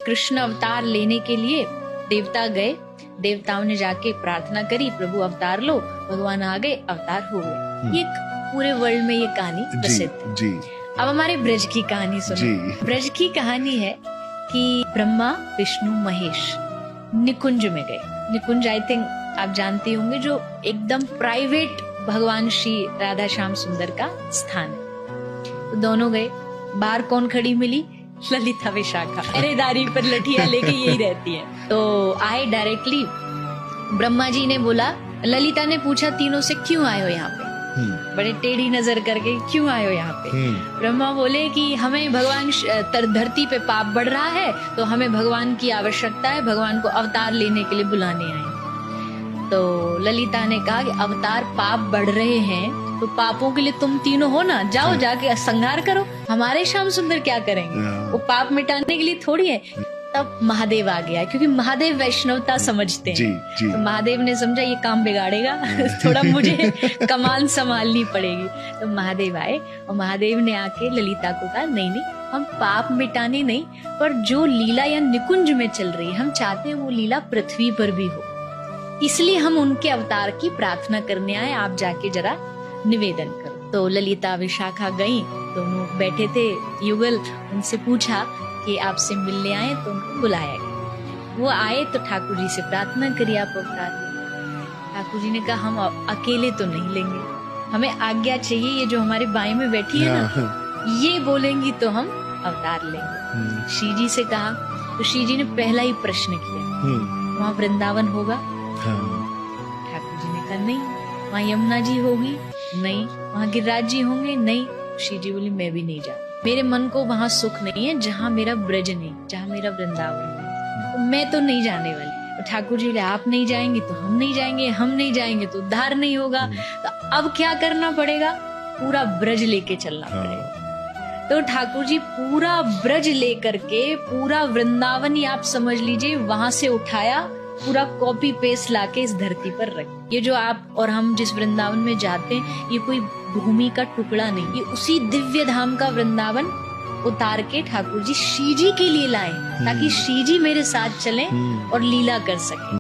कृष्ण अवतार लेने के लिए देवता गए, देवताओं ने जाके प्रार्थना करी, प्रभु अवतार लो, भगवान आ गए, अवतार हो गए। ये पूरे वर्ल्ड में ये कहानी प्रसिद्ध जी। अब हमारे ब्रज की कहानी सुनो। ब्रज की कहानी है कि ब्रह्मा विष्णु महेश निकुंज में गए। निकुंज आई थिंक आप जानते होंगे, जो एकदम प्राइवेट भगवान श्री राधा श्याम सुंदर का स्थान है। तो दोनों गए, बाहर कौन खड़ी मिली? ललिता विशाखा पहरेदारी पर लठिया लेके यही रहती है। तो आए डायरेक्टली, ब्रह्मा जी ने बोला, ललिता ने पूछा तीनों से क्यों आए हो यहाँ पे, बड़े टेढ़ी नजर करके क्यों आए हो यहाँ पे? ब्रह्मा बोले कि हमें भगवान धरती पे पाप बढ़ रहा है, तो हमें भगवान की आवश्यकता है, भगवान को अवतार लेने के लिए बुलाने आए। तो ललिता ने कहा कि अवतार पाप बढ़ रहे हैं तो पापों के लिए तुम तीनों हो ना, जाओ जाके संहार करो, हमारे श्याम सुंदर क्या करेंगे, वो पाप मिटाने के लिए थोड़ी है। तब महादेव आ गया, क्योंकि महादेव वैष्णवता समझते हैं। जी। तो महादेव ने समझा ये काम बिगाड़ेगा थोड़ा मुझे कमान संभालनी पड़ेगी। तो महादेव आए और महादेव ने आके ललिता को कहा, नहीं नहीं, हम पाप मिटाने नहीं, पर जो लीला या निकुंज में चल रही है, हम चाहते हैं वो लीला पृथ्वी पर भी हो, इसलिए हम उनके अवतार की प्रार्थना करने आए, आप जाके जरा निवेदन करो। तो ललिता विशाखा गई, दोनों बैठे थे युगल, उनसे पूछा कि आपसे मिलने आए, तो उनको बुलाया गया। वो आए तो ठाकुर जी से प्रार्थना करी, आप अवतार लें। ठाकुर जी ने कहा, हम अकेले तो नहीं लेंगे, हमें आज्ञा चाहिए, ये जो हमारे बाएं में बैठी है ना, ये बोलेंगी तो हम अवतार लेंगे। श्री जी से कहा, तो श्री जी ने पहला ही प्रश्न किया, वहाँ वृंदावन होगा? ठाकुर जी ने कहा नहीं। वहाँ यमुना जी होगी? नहीं। वहाँ गिरिराज जी होंगे? नहीं। श्री जी बोली, मैं भी नहीं जा, मेरे मन को वहाँ सुख नहीं है जहाँ मेरा ब्रज नहीं, जहाँ मेरा वृंदावन है, तो मैं तो नहीं जाने वाली। तो ठाकुर जी बोले, आप नहीं जाएंगे तो हम नहीं जाएंगे, हम नहीं जाएंगे तो उद्धार नहीं होगा। तो अब क्या करना पड़ेगा? पूरा ब्रज लेके चलना पड़ेगा। तो ठाकुर जी पूरा ब्रज लेकर के, पूरा वृंदावन ही आप समझ लीजिए, वहां से उठाया, पूरा कॉपी पेस्ट लाके इस धरती पर रख। ये जो आप और हम जिस वृंदावन में जाते हैं, ये कोई भूमि का टुकड़ा नहीं, ये उसी दिव्य धाम का वृंदावन उतार के ठाकुर जी श्री जी के लिए लाए, ताकि श्री जी मेरे साथ चलें और लीला कर सकें।